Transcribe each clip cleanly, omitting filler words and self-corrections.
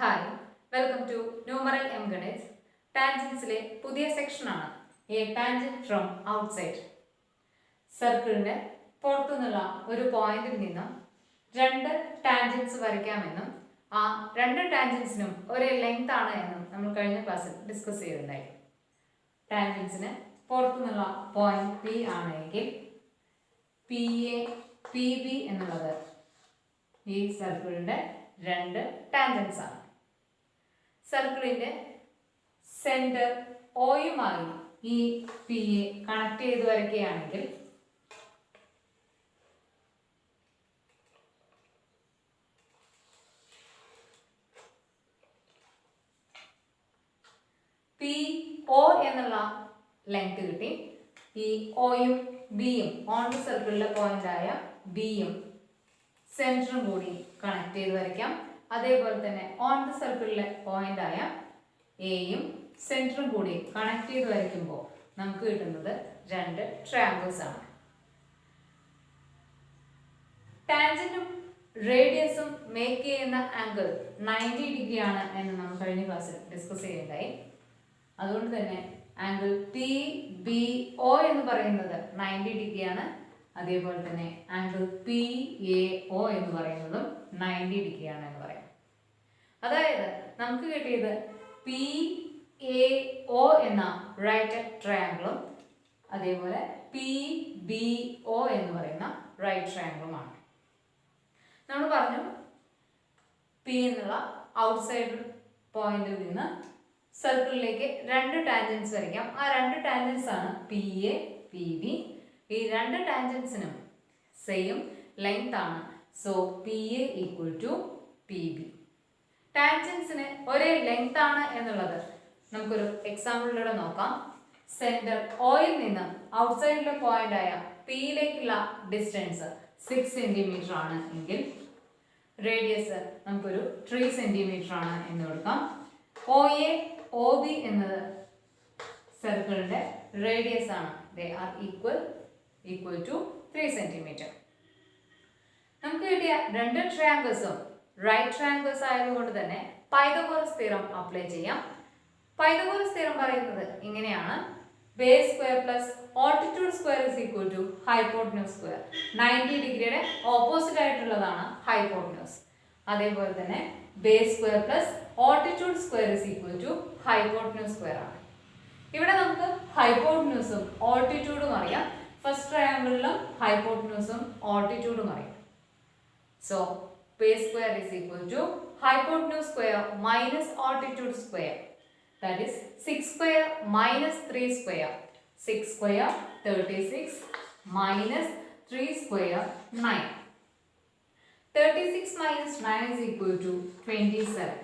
Hi, welcome to numeral M Ganith. ടാൻജൻസിലെ പുതിയ സെക്ഷനാണ് എ ടാൻജന്റ് ഫ്രം ഔട്ട്സൈഡ്. സർക്കിളിന്റെ പുറത്തുനിന്നുള്ള ഒരു പോയിന്റിൽ നിന്നും രണ്ട് ടാൻജൻസ് വരയ്ക്കാമെന്നും ആ രണ്ട് ടാൻജൻസിനും ഒരേ ലെങ്ത് ആണ് എന്നും നമ്മൾ കഴിഞ്ഞ ക്ലാസ്സിൽ ഡിസ്കസ് ചെയ്തിട്ടുണ്ടായി. ടാൻജൻസിന് പുറത്തുനിന്നുള്ള പോയിന്റ് പി ആണെങ്കിൽ പി എ പി ബി എന്നുള്ളത് ഈ സർക്കിളിന്റെ രണ്ട് ടാൻജൻസ് ആണ്. സർക്കിളിന്റെ സെന്റർ ഓയുമായി ഈ പി എ കണക്ട് ചെയ്ത് വരയ്ക്കുകയാണെങ്കിൽ പി ഒ എന്നുള്ള ലെങ്ത് കിട്ടി. ഈ ഒയും ബിയും ഓൺ ദി സർക്കിളിലെ പോയിന്റ് ആയ ബിയും സെന്ററും കൂടി കണക്ട് ചെയ്ത് വരയ്ക്കാം. അതേപോലെ തന്നെ ഓൺ ദി സർക്കിളിലെ പോയിന്റ് ആയ എയും സെന്ററും കൂടി കണക്ട് ചെയ്ത് വരയ്ക്കുമ്പോൾ നമുക്ക് കിട്ടുന്നത് രണ്ട് ട്രയാങ്കിൾസ് ആണ്. ടാൻജന്റും റേഡിയസും മേക്ക് ചെയ്യുന്ന ആംഗിൾ 90 ഡിഗ്രി ആണ് എന്ന് നമ്മൾ കഴിഞ്ഞ ക്ലാസ്സിൽ ഡിസ്കസ് ചെയ്യുകയുണ്ടായി. അതുകൊണ്ട് തന്നെ ആംഗിൾ പി ബി ഒ എന്ന് പറയുന്നത് 90 ഡിഗ്രി ആണ്. അതേപോലെ തന്നെ ആംഗിൾ പി എ ഒ എന്ന് പറയുന്നതും 90 ഡിഗ്രി ആണ് എന്ന് പറയാം. അതായത് നമുക്ക് കിട്ടിയത് പി എ ഒ എന്ന റൈറ്റ് ട്രയാങ്കിളും അതേപോലെ പി ബി ഒ എന്ന് പറയുന്ന റൈറ്റ് ട്രയാങ്കിളുമാണ്. നമ്മൾ പറഞ്ഞു പി എന്നുള്ള ഔട്ട്സൈഡ് പോയിന്റിൽ നിന്ന് സർക്കിളിലേക്ക് രണ്ട് ടാൻജൻസ് വരയ്ക്കാം. ആ രണ്ട് ടാൻജൻസ് ആണ് പി എ പി ബി. ഈ രണ്ട് ടാൻജൻസിനും സെയിം ലെങ്ത് ആണ്. So P A equal to P B. ടാൻജൻസിന് ഒരേ ലെങ്ത് ആണ് എന്നുള്ളത് നമുക്കൊരു എക്സാമ്പിളിലൂടെ നോക്കാം. സെന്റർ ഓയിൽ നിന്ന് ഔട്ട്സൈഡിലെ പോയിന്റ് ആയ പിയിലേക്കുള്ള ഡിസ്റ്റൻസ് 6 സെന്റിമീറ്റർ ആണ് എങ്കിൽ റേഡിയസ് നമുക്കൊരു 3 സെന്റിമീറ്റർ ആണ് എന്ന് കൊടുക്കാം. ഒ എ ഒ ബി എന്നത് സർക്കിളിന്റെ റേഡിയസ് ആണ്. ദേ ആർ ഈക്വൽ ടു 3 സെന്റിമീറ്റർ. നമുക്ക് കിട്ടിയ രണ്ട് ട്രയാങ്കിൾസും റൈറ്റ് ട്രയാങ്കിൾസ് ആയതുകൊണ്ട് തന്നെ പൈതഗോറസ് തിയറം അപ്ലൈ ചെയ്യാം. പൈതഗോറസ് തിയറം പറയുന്നത് ഇങ്ങനെയാണ്: base square plus altitude square is equal to hypotenuse square. 90 ഡിഗ്രിയുടെ ഓപ്പോസിറ്റ് ആയിട്ടുള്ളതാണ് ഹൈപ്പോട്ടന്യൂസ്. അതേപോലെ തന്നെ base square plus altitude square is equal to hypotenuse square ആണ്. ഇവിടെ നമുക്ക് ഹൈപ്പോട്ടന്യൂസും ഓൾട്ടിറ്റ്യൂഡും അറിയാം. ഫസ്റ്റ് ട്രയാങ്കിളിലും ഹൈപ്പോട്ടന്യൂസും ഓൾട്ടിറ്റ്യൂഡും അറിയാം. So base square is equal to hypotenuse square minus altitude square. That is 6 square minus 3 square. 6 square 36 minus 3 square 9. 36 minus 9 is equal to 27.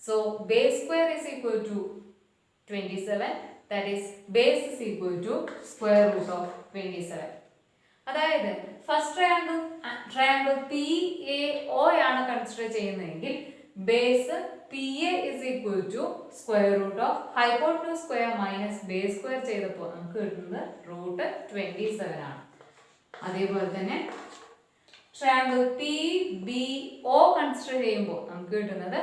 So base square is equal to 27. That is base is equal to square root of 27. അതായത് first triangle P A O ആണ് consider ചെയ്യുന്നതെങ്കിൽ base P A is equal to square root of hypotenuse square minus base square ചെയ്തപ്പോൾ നമുക്ക് കിട്ടുന്നത് root 27 ആണ്. അതേപോലെ തന്നെ triangle P B O consider ചെയ്യുമ്പോൾ നമുക്ക് കിട്ടുന്നത്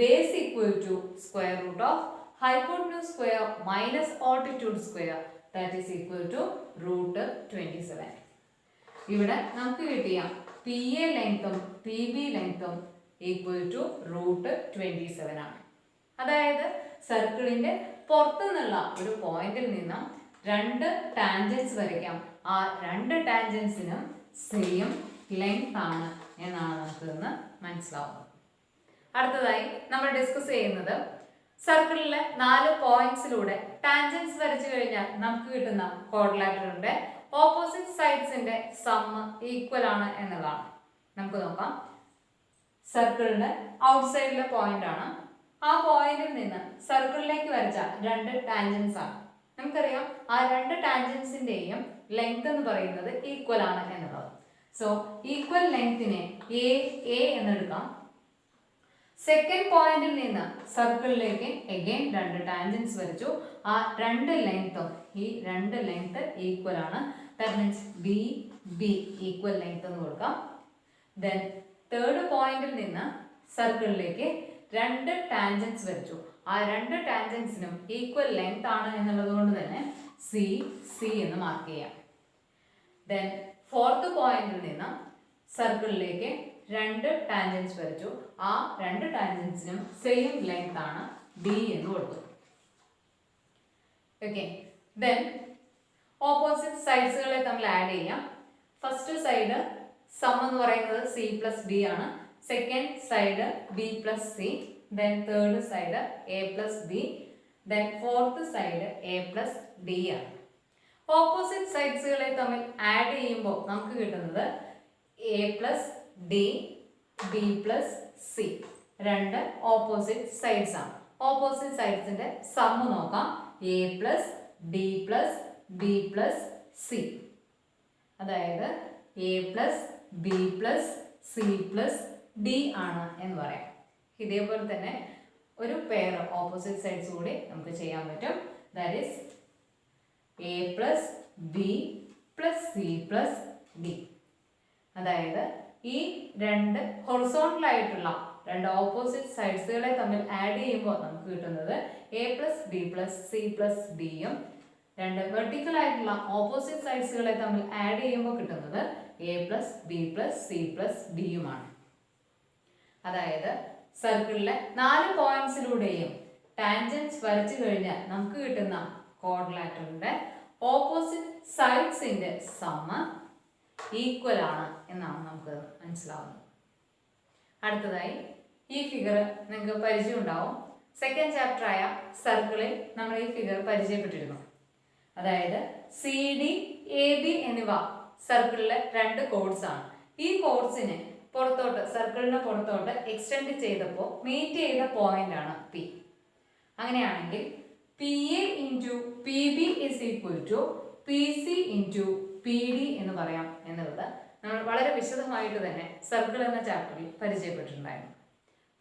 base equal to square root of hypotenuse square minus altitude square that is equal to root 27. ഇവിടെ നമുക്ക് കിട്ടിയ പി എ ലെങ്ത്തും പി ബി ലെങ്ത്തും ഈക്വൽ ടു റൂട്ട് 27 ആണ്. അതായത് സർക്കിളിന്റെ പുറത്തു നിന്നുള്ള ഒരു പോയിന്റിൽ നിന്നും രണ്ട് ടാൻജൻസ് വരയ്ക്കാം. ആ രണ്ട് ടാൻജൻസിനും സെയിം ലെങ്ത് ആണ് എന്നാണ് നമുക്ക് ഇന്ന് മനസ്സിലാവുന്നത്. അടുത്തതായി നമ്മൾ ഡിസ്കസ് ചെയ്യുന്നത് സർക്കിളിലെ 4 പോയിന്റ്സിലൂടെ ടാൻജൻസ് വരച്ചു കഴിഞ്ഞാൽ നമുക്ക് കിട്ടുന്ന ക്വാഡ്രിലാറ്ററലിന്റെ ഓപ്പോസിറ്റ് സൈഡ്സിന്റെ സമ്മ് ഈക്വൽ ആണ് എന്നുള്ളതാണ്. നമുക്ക് നോക്കാം. സർക്കിളിന്റെ ഔട്ട്സൈഡിലെ പോയിന്റ് ആണ്. ആ പോയിന്റിൽ നിന്ന് സർക്കിളിലേക്ക് വരച്ച രണ്ട് ടാൻജൻസ് ആണ്. നമുക്കറിയാം ആ രണ്ട് ടാൻജൻസിന്റെയും ലെങ്ത് എന്ന് പറയുന്നത് ഈക്വൽ ആണ് എന്നുള്ളത്. സോ ഈക്വൽ ലെങ്തിനെ എ എ എന്നെടുക്കാം. സെക്കൻഡ് പോയിന്റിൽ നിന്ന് സർക്കിളിലേക്ക് അഗൈൻ രണ്ട് ടാൻജൻസ് വരച്ചു. ആ രണ്ട് ലെങ്ത്തും ഈ രണ്ട് ലെങ്ത് ഈക്വൽ ആണ്. That means B B equal length എന്ന് കൊടുക്കാം. ദെൻ തേർഡ് പോയിന്റിൽ നിന്ന് സർക്കിളിലേക്ക് രണ്ട് ടാൻജൻസ് വരച്ചു. ആ രണ്ട് ടാൻജൻസിനും ഈക്വൽ ലെങ്ത് ആണ് എന്നുള്ളത് കൊണ്ട് തന്നെ സി സി എന്ന് മാർക്ക് ചെയ്യാം. ദെൻ ഫോർത്ത് പോയിന്റിൽ നിന്ന് സർക്കിളിലേക്ക് രണ്ട് ടാൻജൻസ് വരച്ചു. ആ രണ്ട് ടാൻജൻസിനും സെയിം ലെങ്ത് ആണ് ഡി എന്ന് കൊടുത്തു. ഓക്കെ, ദെൻ ഓപ്പോസിറ്റ് സൈഡ്സുകളെ തമ്മിൽ ആഡ് ചെയ്യാം. ഫസ്റ്റ് സൈഡ് സം എന്ന് പറയുന്നത് സി പ്ലസ് ഡി ആണ്. Second side B plus C. Then third side A plus B. Then fourth side A plus D ആണ്. ഓപ്പോസിറ്റ് സൈഡ്സുകളെ തമ്മിൽ ആഡ് ചെയ്യുമ്പോൾ നമുക്ക് കിട്ടുന്നത് A plus D B plus C. രണ്ട് ഓപ്പോസിറ്റ് സൈഡ്സ് ആണ്. ഓപ്പോസിറ്റ് സൈഡ്സിന്റെ സം നോക്കാം. A plus D plus B plus C. അതായത് A plus B plus C plus D ആണ് എന്ന് പറയാം. ഇതേപോലെ തന്നെ ഒരു പെയർ ഓപ്പോസിറ്റ് സൈഡ്സ് കൂടി നമുക്ക് ചെയ്യാൻ പറ്റും. That is A plus B plus C plus D. അതായത് ഈ രണ്ട് ഹൊറിസോണ്ടൽ ആയിട്ടുള്ള രണ്ട് ഓപ്പോസിറ്റ് സൈഡ്സുകളെ തമ്മിൽ ആഡ് ചെയ്യുമ്പോൾ നമുക്ക് കിട്ടുന്നത് A plus B plus C plus ഡിയും രണ്ട് വെർട്ടിക്കൽ ആയിട്ടുള്ള ഓപ്പോസിറ്റ് സൈഡ്സുകളെ തമ്മിൽ ആഡ് ചെയ്യുമ്പോൾ കിട്ടുന്നത് A plus B plus C plus ഡിയുമാണ്. അതായത് സർക്കിളിലെ 4 പോയിന്റ്സിലൂടെയും ടാൻജൻസ് വരച്ചു കഴിഞ്ഞാൽ നമുക്ക് കിട്ടുന്ന ക്വാഡ്രിലാറ്ററലിന്റെ ഓപ്പോസിറ്റ് സൈഡ്സിന്റെ സമ്മ് ഈക്വൽ ആണ് എന്നാണ് നമുക്ക് മനസ്സിലാവുന്നത്. അടുത്തതായി ഈ ഫിഗർ നിങ്ങൾക്ക് പരിചയം ഉണ്ടാവും. സെക്കൻഡ് ചാപ്റ്റർ ആയ സർക്കിളിൽ നമ്മൾ ഈ ഫിഗർ പരിചയപ്പെട്ടിരുന്നു. അതായത് സി ഡി എ ബി എന്നിവ സർക്കിളിലെ രണ്ട് കോഡ്സ് ആണ്. ഈ കോഡ്സിനെ പുറത്തോട്ട് സർക്കിളിന് പുറത്തോട്ട് എക്സ്റ്റെൻഡ് ചെയ്തപ്പോൾ മീറ്റ് ചെയ്ത പോയിന്റ് ആണ് പി. അങ്ങനെയാണെങ്കിൽ P A into P B is equal to P C into P D എന്ന് പറയാം എന്നുള്ളത് നമ്മൾ വളരെ വിശദമായിട്ട് തന്നെ സർക്കിൾ എന്ന ചാപ്റ്ററിൽ പരിചയപ്പെട്ടിട്ടുണ്ടായിരുന്നു.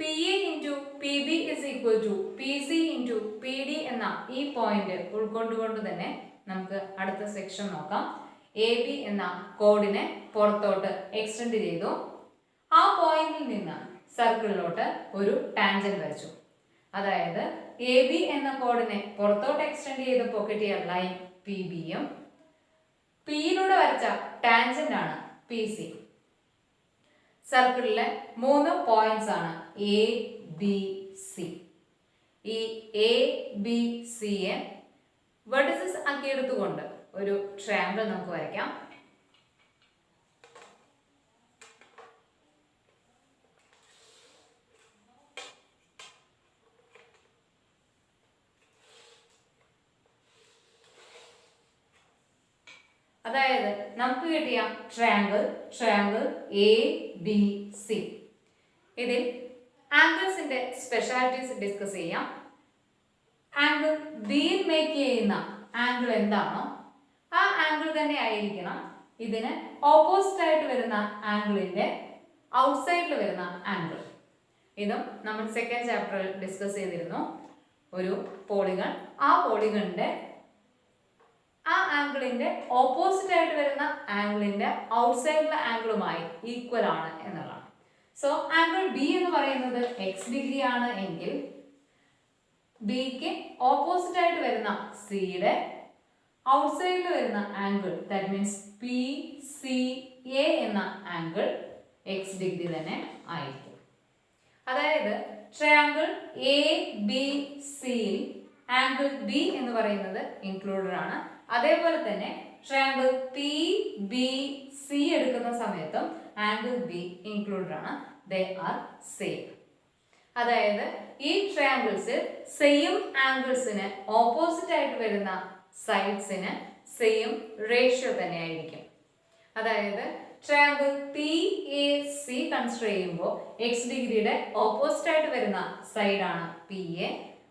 P A into P B is equal to P C into P D എന്ന ഈ പോയിന്റ് ഉൾക്കൊണ്ടുകൊണ്ട് തന്നെ നമുക്ക് അടുത്ത സെക്ഷൻ നോക്കാം. എ ബി എന്ന കോഡിനെ പുറത്തോട്ട് എക്സ്റ്റെൻഡ് ചെയ്തു. ആ പോയിന്റിൽ നിന്ന് സർക്കിളിലോട്ട് ഒരു ടാൻജന്റ് വരച്ചു. അതായത് എ ബി എന്ന കോഡിനെ പുറത്തോട്ട് എക്സ്റ്റെൻഡ് ചെയ്തപ്പോൾ കിട്ടിയ ലൈൻ പി ബിയും പിയിലൂടെ വരച്ച ടാൻജന്റ് ആണ് പി സി. സർക്കിളിലെ 3 പോയിന്റ്സ് ആണ് എ ബി സി. ഈ എ ബി സിയെ വെർട്ടിസസ് ആക്കി എടുത്തുകൊണ്ട് ഒരു ട്രയാങ്കിൾ നമുക്ക് വരയ്ക്കാം. അതായത് നമുക്ക് കിട്ടിയ ട്രയാങ്കിൾ എ ബി സി. ഇതിൽ ആംഗിൾസിന്റെ സ്പെഷ്യാലിറ്റീസ് ഡിസ്കസ് ചെയ്യാം. ആംഗിൾ ബിയിൽ മേക്ക് ചെയ്യുന്ന ആംഗിൾ എന്താണോ ആ ആംഗിൾ തന്നെ ആയിരിക്കണം ഇതിന് ഓപ്പോസിറ്റ് ആയിട്ട് വരുന്ന ആംഗിളിന്റെ ഔട്ട്സൈഡിൽ വരുന്ന ആംഗിൾ. ഇതും നമ്മൾ സെക്കൻഡ് ചാപ്റ്ററിൽ ഡിസ്കസ് ചെയ്തിരുന്നു. ഒരു പോളിഗൺ, ആ പോളിഗണിന്റെ ആ ആംഗിളിന്റെ ഓപ്പോസിറ്റ് ആയിട്ട് വരുന്ന ആംഗിളിന്റെ ഔട്ട്സൈഡിലെ ആംഗിളുമായി ഈക്വൽ ആണ് എന്നുള്ളതാണ്. സോ ആംഗിൾ ബി എന്ന് പറയുന്നത് എക്സ് ഡിഗ്രി ആണ് എങ്കിൽ ബിക്ക് ഓപ്പോസിറ്റ് ആയിട്ട് വരുന്ന സിയുടെ ഔട്ട്സൈഡിൽ വരുന്ന angle that means P C A എന്ന ആംഗിൾ എക്സ് ഡിഗ്രി തന്നെ ആയിരിക്കും. അതായത് ട്രയാങ്കിൾ എ ബി സിയിൽ ആംഗിൾ ബി എന്ന് പറയുന്നത് ഇൻക്ലൂഡഡ് ആണ്. അതേപോലെ തന്നെ ട്രയാങ്കിൾ പി ബി സി എടുക്കുന്ന സമയത്തും ആംഗിൾ ബി ഇൻക്ലൂഡഡ് ആണ്. ദേ ആർ സെയിം. അതായത് ഈ ട്രയാങ്കിൾസിൽ സെയിം ആംഗിൾസിന് ഓപ്പോസിറ്റ് ആയിട്ട് വരുന്ന സൈഡ്സിന് സെയിം റേഷ്യോ തന്നെ ആയിരിക്കും. അതായത് triangle P A C consider ചെയ്യുമ്പോൾ എക്സ് ഡിഗ്രിയുടെ ഓപ്പോസിറ്റ് ആയിട്ട് വരുന്ന സൈഡാണ് പി എ.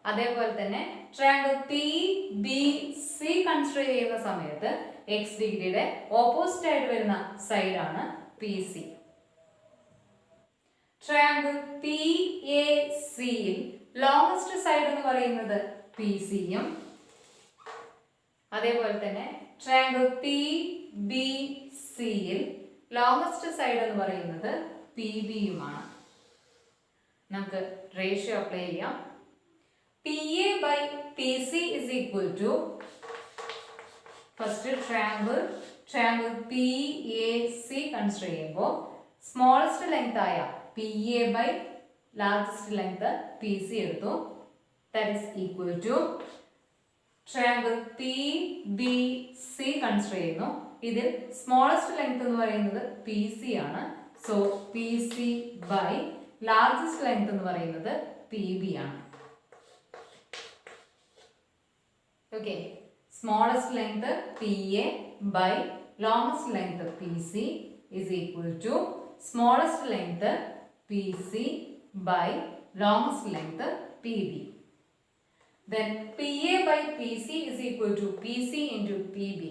അതേപോലെ തന്നെ triangle P B C consider ചെയ്യുന്ന സമയത്ത് എക്സ് ഡിഗ്രിയുടെ ഓപ്പോസിറ്റ് ആയിട്ട് വരുന്ന സൈഡാണ് P C. Triangle P A സിയിൽ ലോങ്സ്റ്റ് സൈഡ് എന്ന് പറയുന്നത് പി സിയും അതേപോലെ തന്നെ ട്രയാങ്കിൾ പി ബി സിയിൽ ലോങ്സ്റ്റ് സൈഡ് എന്ന് പറയുന്നത് പി ബിയുമാണ്. നമുക്ക് റേഷ്യോ അപ്ലൈ ചെയ്യാം. PA by PC is equal to first triangle PAC consider ചെയ്യുമ്പോൾ സ്മോളസ്റ്റ് ലെങ്ത് ആയ PA by largest length PC എടുത്തു. That is equal to triangle PBC consider ചെയ്യുന്നു. ഇതിൽ സ്മോളസ്റ്റ് ലെങ്ത് എന്ന് പറയുന്നത് PC ആണ്. So PC by largest length എന്ന് പറയുന്നത് PB ആണ്. Okay, smallest length PA by longest length PC is equal to smallest length PC by longest length PB. Then PA by PC is equal to PC into PB.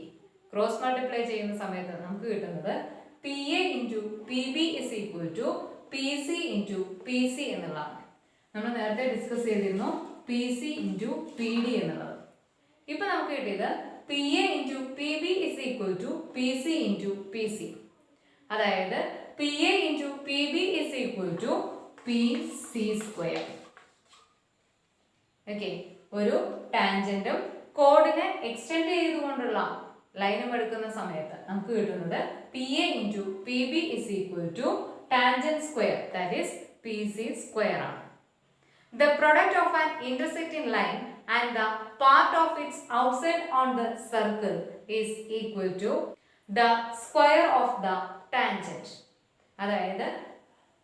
Cross multiply ചെയ്യുന്ന സമയത്ത് നമുക്ക് കിട്ടുന്നത് PA into PB is equal to PC into PC എന്നുള്ളതാണ്. നമ്മൾ നേരത്തെ discuss ചെയ്തിരുന്നു PC into PD എന്നുള്ളത്. ഇപ്പോൾ നമുക്ക് കിട്ടിയത് PA into PB is equal to PC into PC. അതായത് PA into PB is equal to PC square. Okay, ഒരു ടാൻജന്റും കോഡിനെ എക്സ്റ്റെൻഡ് ചെയ്തുകൊണ്ടുള്ള ലൈനും എടുക്കുന്ന സമയത്ത് നമുക്ക് കിട്ടുന്നത് PA into PB is equal to tangent square, that is PC square ആണ്. The product of an intersecting line and the part of its outside on the circle is equal to the square of the tangent. അതായത്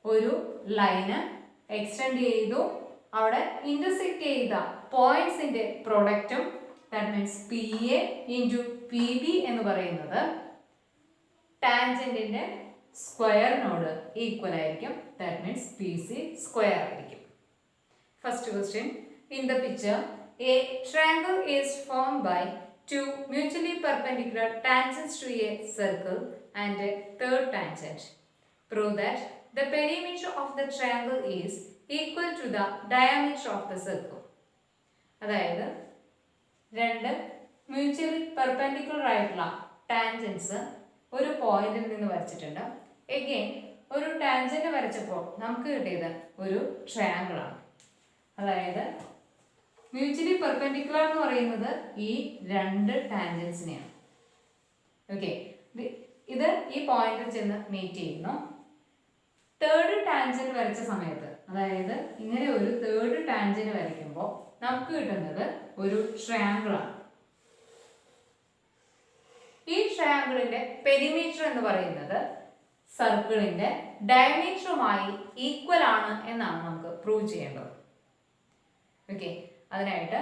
ഒരു line extend ചെയ്തു, അവിടെ intersect ചെയ്ത പോയിന്റ്സിന്റെ പ്രൊഡക്റ്റും that means PA into PB എന്ന് പറയുന്നത് ടാൻജന്റിന്റെ സ്ക്വയറിനോട് ഈക്വൽ ആയിരിക്കും. ദാറ്റ് മീൻസ് PC സ്ക്വയർ ആയിരിക്കും. First question, in the picture a triangle is formed by two mutually perpendicular tangents to a circle and a third tangent. Prove that the perimeter of the triangle is equal to the diameter of the circle. അതായത് രണ്ട് mutually perpendicular ആയിട്ടുള്ള tangents ഒരു പോയിന്റിൽ നിന്ന് വരച്ചിട്ടുണ്ട്. Again ഒരു tangent വരച്ചപ്പോൾ നമുക്ക് കിട്ടിയത് ഒരു ട്രയാങ്കിൾ ആണ്. അതായത് മ്യൂച്വലി പെർപെൻഡിക്കുലർ എന്ന് പറയുന്നത് ഈ രണ്ട് ടാൻജൻസിനെയാണ്. ഓക്കെ, ഇത് ഈ പോയിന്റിൽ ചെന്ന് മീറ്റ് ചെയ്യുന്നു. തേർഡ് ടാൻജന്റ് വരച്ച സമയത്ത്, അതായത് ഇങ്ങനെ ഒരു തേർഡ് ടാൻജന്റ് വരയ്ക്കുമ്പോൾ നമുക്ക് കിട്ടുന്നത് ഒരു ട്രയാങ്കിൾ ആണ്. ഈ ട്രയാങ്കിളിന്റെ പെരിമീറ്റർ എന്ന് പറയുന്നത് സർക്കിളിന്റെ ഡയമീറ്ററുമായി ഈക്വൽ ആണ് എന്നാണ് നമുക്ക് പ്രൂവ് ചെയ്യേണ്ടത്. ഓക്കെ, അതിനായിട്ട്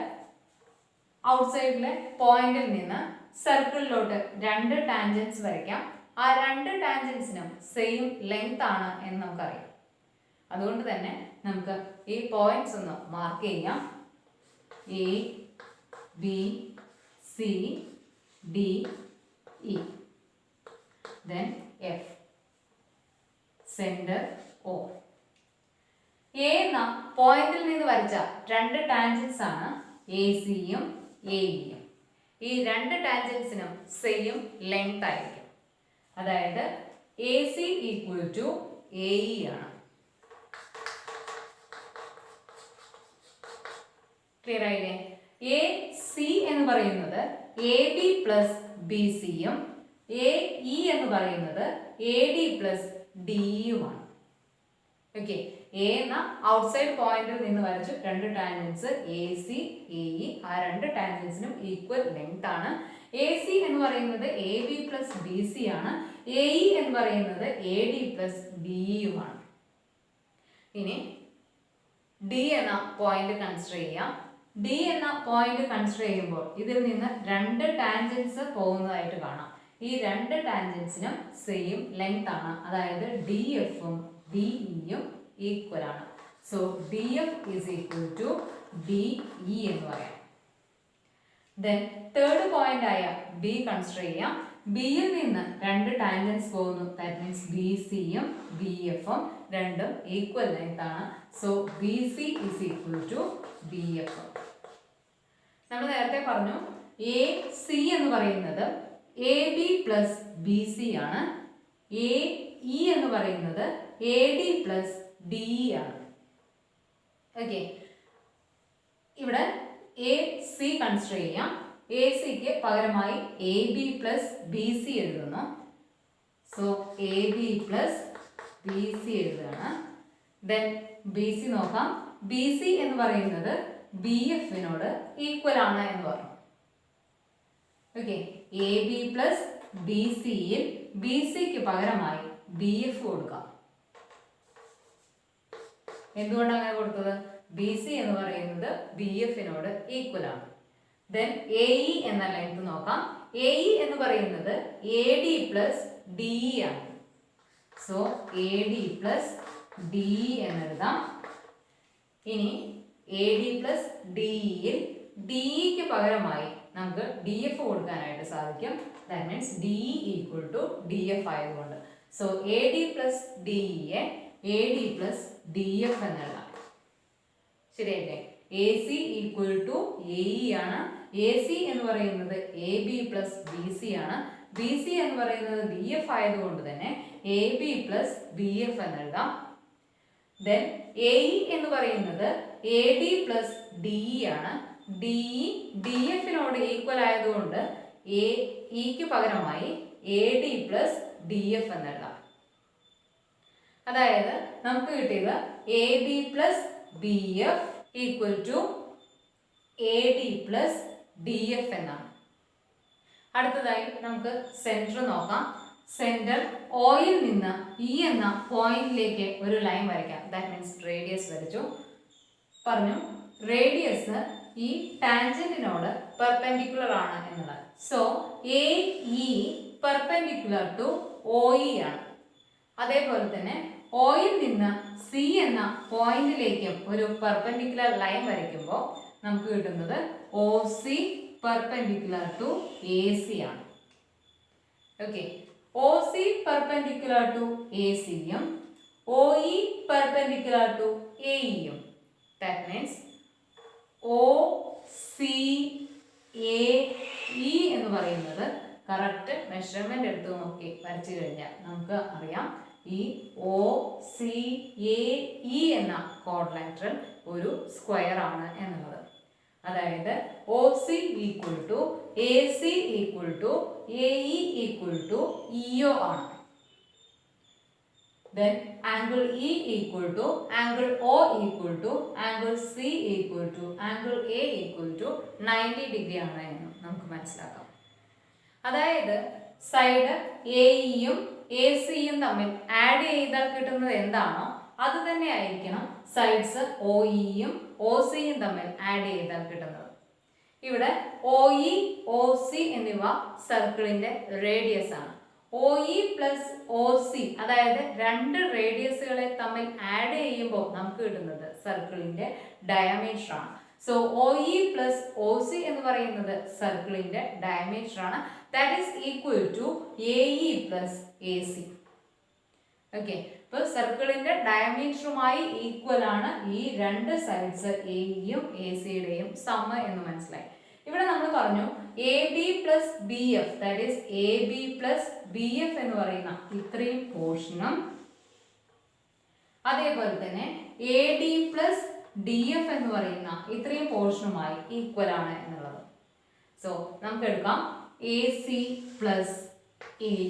ഔട്ട്സൈഡിലെ പോയിന്റിൽ നിന്ന് സർക്കിളിലോട്ട് രണ്ട് ടാൻജൻസ് വരയ്ക്കാം. ആ രണ്ട് ടാൻജൻസിനും സെയിം ലെങ്ത് ആണ് എന്ന് നമുക്കറിയാം. അതുകൊണ്ട് തന്നെ നമുക്ക് ഈ പോയിന്റ്സ് ഒന്ന് മാർക്ക് ചെയ്യാം. A, B, C, D, E. Then F. Center O. A എന്ന പോയിന്റിൽ നിന്ന് വരച്ച രണ്ട് ടാൻജൻസ് ആണ് ACയും AEയും. ഈ രണ്ട് ടാൻജൻസിനും സെയിം ലെങ്ത് ആയിരിക്കും. അതായത് AC ഈക്വൽ ടു AE ആണ്. ക്ലിയർ ആയില്ലേ? AC എന്ന് പറയുന്നത് AB പ്ലസ് BCയും AE എന്ന് പറയുന്നത് AD പ്ലസ് Dയുമാണ്. ഓക്കെ, എ എന്ന ഔട്ട്സൈഡ് പോയിന്റിൽ നിന്ന് വരച്ചു രണ്ട് ടാൻജൻസ് AC AE. ആ രണ്ട് ടാൻജൻസിനും ഈക്വൽ ലെങ്ത് ആണ്. AC എന്ന് പറയുന്നത് AB പ്ലസ് BC ആണ്. AE എന്ന് പറയുന്നത് AD പ്ലസ് Dയുമാണ്. ഇനി D എന്ന പോയിന്റ് കൺസിഡർ ചെയ്യാം. D എന്ന പോയിന്റ് കൺസിഡർ ചെയ്യുമ്പോൾ ഇതിൽ നിന്ന് രണ്ട് ടാൻജൻസ് പോകുന്നതായിട്ട് കാണാം. ഈ രണ്ട് ടാൻജൻസിനും സെയിം ലെങ്ത് ആണ്. അതായത് DFഉം DEയും ഈക്വൽ ആണ്. So DF is equal to DE എന്ന് പറയാം. ദെൻ തേർഡ് പോയിന്റ് ആയ B കൺസിഡർ ചെയ്യാം. ബിയിൽ നിന്ന് രണ്ട് ടാൻജൻസ് പോകുന്നു. ദാറ്റ് മീൻസ് BCയും BFഉം രണ്ടും ഈക്വൽ ലെങ്ത് ആണ്. So BC is equal to BF. നമ്മൾ നേരത്തെ പറഞ്ഞു AC എന്ന് പറയുന്നത് AB പ്ലസ് BC ആണ്. AE എന്ന് പറയുന്നത് AD പ്ലസ് DE ആണ്. ഓക്കെ, ഇവിടെ എ സി കൺസിഡർ ചെയ്യാം. എ സിക്ക് പകരമായി A B plus B C എഴുതുന്നു. So A B plus B C എഴുതുകയാണ്. ദെൻ ബി സി നോക്കാം. ബി സി എന്ന് പറയുന്നത് ബി എഫിനോട് ഈക്വൽ ആണ് എന്ന് പറഞ്ഞു. Okay, A B plus B സിയിൽ ബി സിക്ക് പകരമായി ബി എഫ് കൊടുക്കാം. എന്തുകൊണ്ടാണ് അങ്ങനെ കൊടുത്തത്? ബി സി എന്ന് പറയുന്നത് ബി എഫിനോട് ഈക്വൽ ആണ്. ദെൻ എ ഇ എന്ന ലെങ്ത് നോക്കാം. എ ഇ എന്ന് പറയുന്നത് എ ഡി പ്ലസ് ഡി ആണ്. So A D plus D എന്നെഴുതാം. ഇനി എ ഡി പ്ലസ് ഡിയിൽ ഡിക്ക് പകരമായി നമുക്ക് ഡി എഫ് കൊടുക്കാനായിട്ട് സാധിക്കും. That means D equal to D F ആയതുകൊണ്ട് സോ എ ഡി പ്ലസ് ഡിയെ A D plus D F എന്നെഴുതാം. ശരിയല്ലേ? A C equal to A E ആണ്. എ സി എന്ന് പറയുന്നത് A B plus B C ആണ്. ബി സി എന്ന് പറയുന്നത് ബി എഫ് ആയതുകൊണ്ട് തന്നെ A B plus B F എന്നെഴുതാം. ദെൻ എ ഇ എന്ന് പറയുന്നത് എ ഡി പ്ലസ് ഡി ആണ്. ഡി ഡി എഫിനോട് ഈക്വൽ ആയതുകൊണ്ട് എ ഇക്ക് പകരമായി A D plus D F എന്നെഴുതാം. അതായത് നമുക്ക് കിട്ടിയത് A B plus B F equal to A D plus D F എന്നാണ്. അടുത്തതായി നമുക്ക് സെന്റർ നോക്കാം. സെന്റർ ഓയിൽ നിന്ന് ഇ എന്ന പോയിന്റിലേക്ക് ഒരു ലൈൻ വരയ്ക്കാം. ദാറ്റ് മീൻസ് റേഡിയസ് വരച്ചു. പറഞ്ഞു റേഡിയസ് ഈ ടാൻജന്റിനോട് പെർപെൻഡിക്കുലർ ആണ് എന്നുള്ളത്. So A E perpendicular to O E ആണ്. അതേപോലെ തന്നെ ഓയിൽ നിന്ന് സി എന്ന പോയിന്റിലേക്കും ഒരു പെർപെൻഡിക്കുലർ ലൈൻ വരയ്ക്കുമ്പോൾ നമുക്ക് കിട്ടുന്നത് O C perpendicular to A C ആണ്. Okay, O C perpendicular to A സിയും O E perpendicular to A ഇയും. That means O C A E എന്ന് പറയുന്നത് കറക്റ്റ് മെഷർമെന്റ് എടുത്ത് നോക്കി വരച്ചു കഴിഞ്ഞാൽ നമുക്ക് അറിയാം ഈ ഒ സി എ ഇ എന്ന ക്വാഡ്രിലാറ്ററൽ ഒരു സ്ക്വയർ ആണ് എന്നുള്ളത്. അതായത് O C equal to A C equal to A E equal to E O ആണ്. Then angle E equal to angle O equal to angle C equal to angle A equal to 90 degree ആണ് എന്ന് നമുക്ക് മനസ്സിലാക്കാം. അതായത് side A ഇയും A സിയും തമ്മിൽ add ചെയ്താൽ കിട്ടുന്നത് എന്താണോ അത് തന്നെ ആയിരിക്കണം സൈഡ്സ് ഒ ഇയും ഒ സിയും തമ്മിൽ ആഡ് ചെയ്താൽ കിട്ടുന്നത്. ഇവിടെ ഒ ഇ ഒ സി എന്നിവ സർക്കിളിന്റെ റേഡിയസ് ആണ്. O E plus O C അതായത് രണ്ട് റേഡിയസുകളെ തമ്മിൽ ആഡ് ചെയ്യുമ്പോൾ നമുക്ക് കിട്ടുന്നത് സർക്കിളിന്റെ ഡയമീറ്റർ ആണ്. So O E plus O C എന്ന് പറയുന്നത് സർക്കിളിന്റെ ഡയമീറ്റർ ആണ്. That is equal to A E plus A C. Okay, അപ്പോൾ സർക്കിളിന്റെ ഡയമീറ്ററുമായി ഈക്വൽ ആണ് ഈ രണ്ട് സൈഡ്സ് എ ഇയും എ സിയുടെയും സമ്മ് എന്ന് മനസ്സിലായി. ഇവിടെ നമ്മൾ പറഞ്ഞു A B plus B F that is A B plus B F എന്ന് പറയുന്ന ഇത്രയും പോർഷനും അതേപോലെ തന്നെ A D plus D F എന്ന് പറയുന്ന ഇത്രയും പോർഷനുമായി ഈക്വൽ ആണ് എന്നുള്ളത്. സോ നമുക്ക് എടുക്കാം A C plus A E.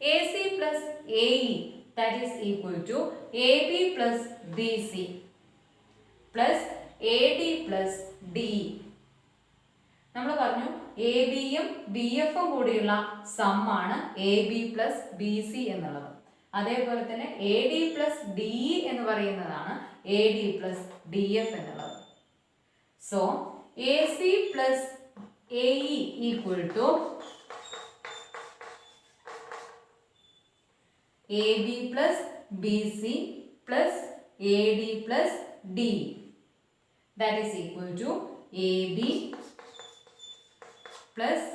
A C plus A E that is equal to A B plus B C plus A D plus D. നമ്മൾ പറഞ്ഞു A ബിയും ബി എഫും കൂടിയുള്ള സമ്മാണ് A B plus B C എന്നുള്ളത്. അതേപോലെ തന്നെ A D plus D എന്ന് പറയുന്നതാണ് A D plus D F എന്നുള്ളത്. So A C plus A E equal to A B plus B C plus A D plus D. That is equal to A B plus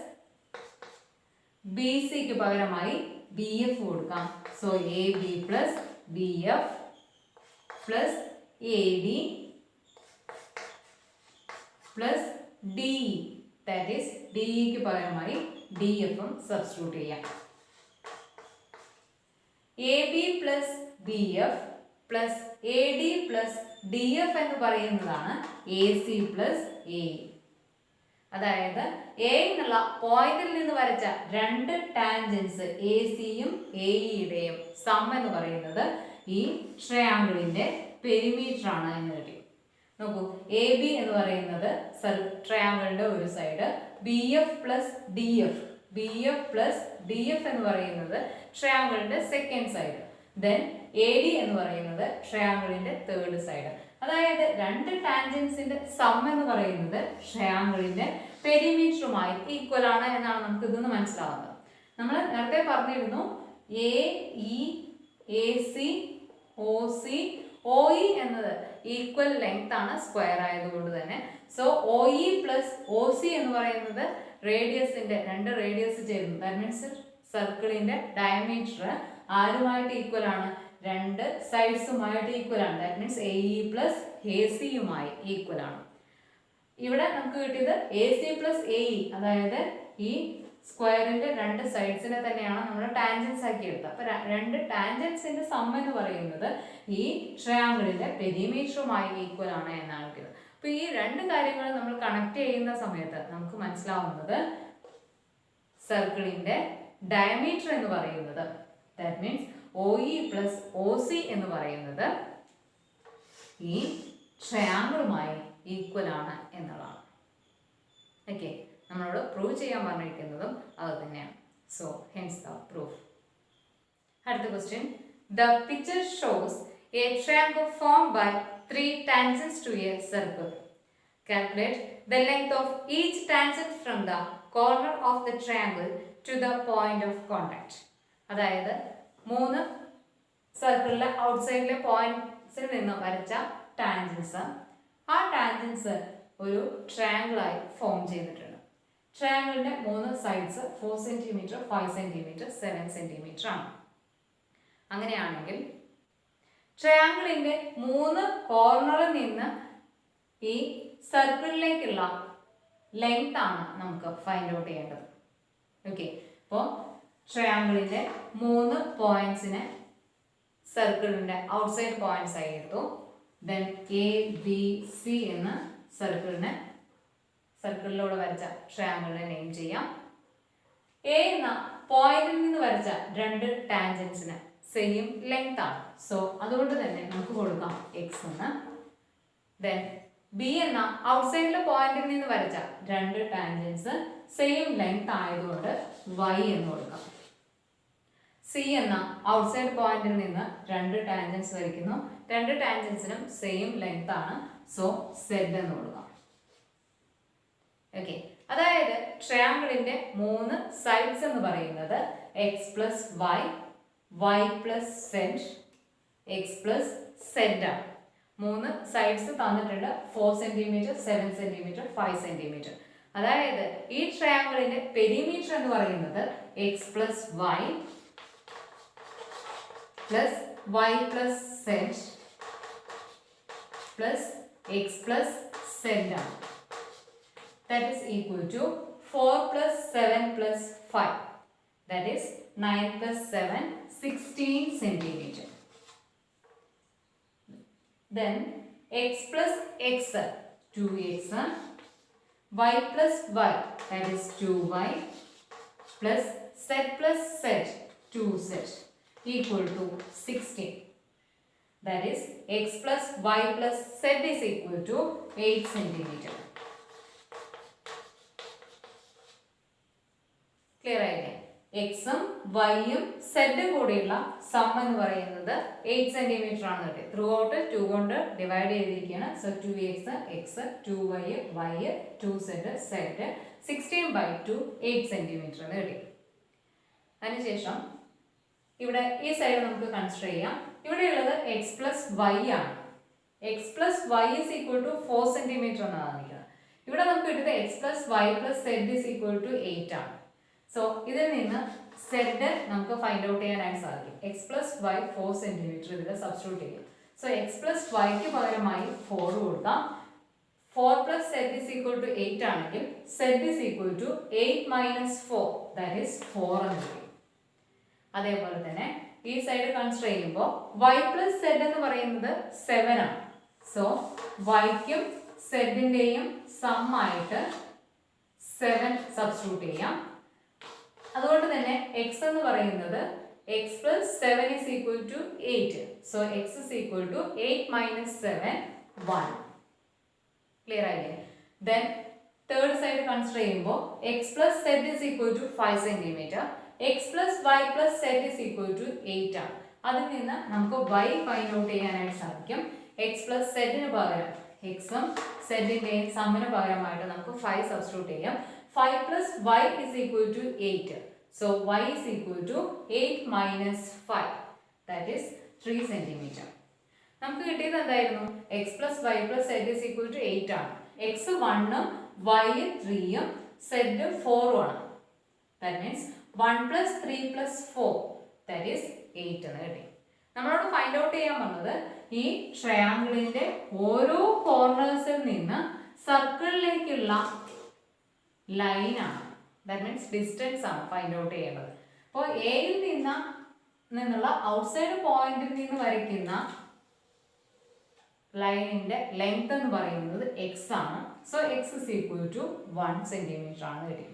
B സിക്ക് പകരമായി B F കൊടുക്കാം. So A B plus B F plus A D plus D. That is ഡിക്ക് പകരമായി D എഫും substitute ചെയ്യാം. A B plus B F plus A D plus D F എന്ന് പറയുന്നതാണ് A C plus A. അതായത് A എന്നുള്ള പോയിന്റിൽ നിന്ന് വരച്ച രണ്ട് ടാൻജൻസ് എ സിയും എ ഇയുടെയും സം എന്ന് പറയുന്നത് ഈ ട്രയാങ്കിളിന്റെ പെരിമീറ്റർ ആണ് എന്ന് കിട്ടി. നോക്കൂ, എ ബി എന്ന് പറയുന്നത് ട്രയാങ്കിളിന്റെ ഒരു side, B F plus D F, B F plus D F എന്ന് പറയുന്നത് ട്രയാങ്കിളിന്റെ second side, then A D എന്ന് പറയുന്നത് ട്രയാങ്കിളിന്റെ തേർഡ് സൈഡ്. അതായത് രണ്ട് ടാൻജൻസിന്റെ സം എന്ന് പറയുന്നത് ട്രയാങ്കിളിന്റെ പെരിമീറ്ററുമായി ഈക്വൽ ആണ് എന്നാണ് നമുക്ക് ഇതിൽ നിന്ന് മനസ്സിലാവുന്നത്. നമ്മൾ നേരത്തെ പറഞ്ഞിരുന്നു A E, A C, O C, O E എന്നത് ഈക്വൽ ലെങ്ത് ആണ് സ്ക്വയർ ആയതുകൊണ്ട് തന്നെ. So O E plus O C എന്ന് പറയുന്നത് റേഡിയസിന്റെ രണ്ട് റേഡിയസ് ചേരുന്നു. ദാറ്റ് മീൻസ് സർക്കിളിന്റെ ഡയമീറ്റർ ആരുമായിട്ട് ഈക്വൽ ആണ്? രണ്ട് സൈഡ്സുമായിട്ട് ഈക്വൽ ആണ്. That means A E plus A സിയുമായി ഈക്വൽ ആണ്. ഇവിടെ നമുക്ക് കിട്ടിയത് A C plus A E, അതായത് ഈ സ്ക്വയറിന്റെ രണ്ട് സൈഡ്സിനെ തന്നെയാണ് നമ്മൾ ടാൻജൻസ് ആക്കി എടുത്തത്. അപ്പൊ രണ്ട് ടാൻജൻസിന്റെ സം എന്ന് പറയുന്നത് ഈ ട്രയാങ്കിളിന്റെ പെരിമീറ്ററുമായി ഈക്വൽ ആണ് എന്നാണ് കിട്ടിയത്. അപ്പൊ ഈ രണ്ട് കാര്യങ്ങൾ നമ്മൾ കണക്ട് ചെയ്യുന്ന സമയത്ത് നമുക്ക് മനസ്സിലാവുന്നത് സർക്കിളിന്റെ ഡയമീറ്റർ എന്ന് പറയുന്നത്, that means O E plus O C എന്ന് പറയുന്നത് ഈ ട്രയാങ്കിളുമായി ഈക്വൽ ആണ് എന്നുള്ളതാണ്. ഓക്കെ, നമ്മളോട് പ്രൂവ് ചെയ്യാൻ പറഞ്ഞിരിക്കുന്നതും അത് തന്നെയാണ്. So hence the proof. അടുത്ത question, the picture shows a triangle form by 3 tangents to a circle. Calculate the length of each tangent from the corner of the triangle to the point of contact. അതായത് 3 സർക്കിളിലെ ഔട്ട്സൈഡിലെ പോയിന്റ്സിൽ നിന്ന് വരച്ച tangents, ആ tangents ഒരു ട്രയാങ്കിളായി form ചെയ്തിട്ടുണ്ട്. ട്രയാങ്കിളിന്റെ 3 sides 4 centimetre, 5 centimetre, 7 centimetre ആണ്. അങ്ങനെയാണെങ്കിൽ ട്രയാങ്കിളിന്റെ 3 കോർണറിൽ നിന്ന് ഈ സർക്കിളിലേക്കുള്ള ലെങ്ത് ആണ് നമുക്ക് ഫൈൻഡ് ഔട്ട് ചെയ്യേണ്ടത്. ഓക്കെ, അപ്പോൾ ട്രയാങ്കിളിന്റെ 3 പോയിന്റ്സിനെ സർക്കിളിന്റെ ഔട്ട്സൈഡ് പോയിന്റ്സ് ആയി എടുത്തു. ദെൻ എ ബി സി എന്ന സർക്കിളിലൂടെ വരച്ച ട്രയാങ്കിളിനെ നെയിം ചെയ്യാം. എ എന്ന പോയിന്റിൽ നിന്ന് വരച്ച രണ്ട് ടാൻജൻസിന് സെയിം ലെങ്ത് ആണ്. സോ അതുകൊണ്ട് തന്നെ നമുക്ക് കൊടുക്കാം എക്സ് എന്ന്. ദെൻ ബി എന്ന ഔട്ട്സൈഡിലെ പോയിന്റിൽ നിന്ന് വരച്ച രണ്ട് ടാൻജൻസ് സെയിം ലെങ്ത് ആയതുകൊണ്ട് വൈ എന്ന് കൊടുക്കാം. സി എന്ന ഔട്ട്സൈഡ് പോയിന്റിൽ നിന്ന് രണ്ട് ടാൻജൻസ് വരയ്ക്കുന്നു, രണ്ട് ടാൻജൻസിനും സെയിം ലെങ്ത് ആണ്. സോ സെഡ് എന്ന് കൊടുക്കാം. ഓക്കെ, അതായത് ട്രയാങ്കിളിന്റെ 3 സൈഡ്സ് എന്ന് പറയുന്നത് X plus Y, Y plus Z, X plus Z ആണ്. 3 സൈഡ്സ് തന്നിട്ടുണ്ട്, 4 സെന്റിമീറ്റർ, 7 സെന്റിമീറ്റർ, 5 സെന്റിമീറ്റർ. അതായത് ഈ ട്രയാങ്കിളിന്റെ പെരിമീറ്റർ എന്ന് പറയുന്നത് X plus Y plus Y plus Z plus X plus Z ആണ്. That is equal to 4 plus 7 plus 5. That is 9 plus 7, 16 centimeter. Then x plus x, 2x, y plus y, that is 2y, plus z plus z, 2z, equal to 16. That is x plus y plus z is equal to 8 centimeter. Clear ആയില്ലേ? എക്സും വൈയും സെഡും കൂടിയുള്ള some എന്ന് പറയുന്നത് 8 centimetre ആണ് കിട്ടിയത്. Through out 2 കൊണ്ട് divide ചെയ്തിരിക്കുകയാണ്. So 2x, X, 2y, y, 2z, z, 16/2, 8 centimetre എന്ന് കിട്ടി. അതിനുശേഷം ഇവിടെ ഈ സൈഡ് നമുക്ക് കൺസിഡർ ചെയ്യാം. ഇവിടെയുള്ളത് എക്സ് പ്ലസ് വൈ ആണ്. X plus Y is equal to 4 centimetre എന്നാണ് കാണിക്കുന്നത്. ഇവിടെ നമുക്ക് കിട്ടിയത് X plus Y plus Z is equal to 8 ആണ്. സോ ഇതിൽ നിന്ന് സെഡ് നമുക്ക് ഫൈൻഡ് ഔട്ട് ചെയ്യാനായിട്ട് സാധിക്കും. എക്സ് പ്ലസ് വൈ 4 സെന്റിമീറ്റർ ഇതിൽ സബ്സ്റ്റിറ്റ്യൂട്ട് ചെയ്യും. സോ എക്സ് പ്ലസ് വൈക്ക് പകരമായി 4 കൊടുക്കാം. 4 plus Z is equal to 8 ആണെങ്കിൽ Z is equal to 8 minus 4, that is 4 എന്ന് കിട്ടും. അതേപോലെ തന്നെ ഈ സൈഡ് കൺസിഡർ ചെയ്യുമ്പോൾ y പ്ലസ് സെഡ് എന്ന് പറയുന്നത് 7 ആണ്. സോ വൈക്കും സെഡിൻ്റെയും സം ആയിട്ട് 7 സബ്സ്റ്റിറ്റ്യൂട്ട് ചെയ്യാം. അതുകൊണ്ട് തന്നെ എക്സ് എന്ന് പറയുന്നത് X plus 7 is equal to 8. So X is equal to 8 minus 7 1. Clear ആയില്ലേ? ദെൻ തേർഡ് സൈഡ് കൺസിഡർ ചെയ്യുമ്പോൾ X plus Z is equal to 5 centimetre, X plus Y plus Z is equal to 8 ആണ്. അതിൽ നിന്ന് നമുക്ക് y find out ചെയ്യാനായിട്ട് സാധിക്കും. X plus സെഡിന് പകരം എക്സും സെഡിൻ്റെയും സമ്മിന് പകരമായിട്ട് നമുക്ക് 5 സബ്സ്റ്റിറ്റ്യൂട്ട് ചെയ്യാം. 5 plus y is equal to 8. So y is equal to 8 minus 5. That is 3 centimeter. നമുക്ക് കിട്ടിയത് എന്തായിരുന്നു? x plus y plus z is equal to 8 ആണ്. x 1 y 3 z 4 ആണ്. That means 1 plus 3 plus 4. That is 8 എന്ന് കിട്ടി. നമ്മളോട് find out ചെയ്യാൻ വന്നത് ഈ ട്രയാങ്കിളിന്റെ ഓരോ കോർണേഴ്സിൽ നിന്ന് സർക്കിളിലേക്കുള്ള ലൈൻ ആണ്. ദാറ്റ് മീൻസ് ഡിസ്റ്റൻസ് ആണ് ഫൈൻഡ് ഔട്ട് ചെയ്യേണ്ടത്. അപ്പോൾ എയിൽ നിന്നുള്ള ഔട്ട്സൈഡ് പോയിന്റിൽ നിന്ന് വരയ്ക്കുന്ന ലൈനിന്റെ ലെങ്ത് എന്ന് പറയുന്നത് എക്സ് ആണ്. So X is equal to 1 centimetre ആണ് കിട്ടി.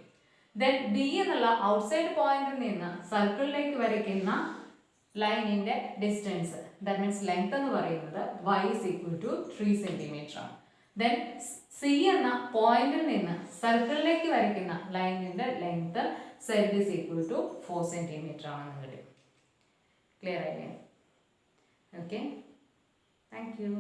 ദെൻ ബി എന്നുള്ള ഔട്ട്സൈഡ് പോയിന്റിൽ നിന്ന് സർക്കിളിലേക്ക് വരയ്ക്കുന്ന ലൈനിന്റെ ഡിസ്റ്റൻസ് ദാറ്റ് മീൻസ് ലെങ്ത് എന്ന് പറയുന്നത് y is equal to 3 centimetre ആണ്. ദെൻ സി എന്ന പോയിന്റിൽ നിന്ന് സർക്കിളിലേക്ക് വരയ്ക്കുന്ന ലൈനിന്റെ length z is equal to 4 centimetre ആണെന്ന് കിട്ടും. ക്ലിയർ ആയില്ലേ? Okay, thank you.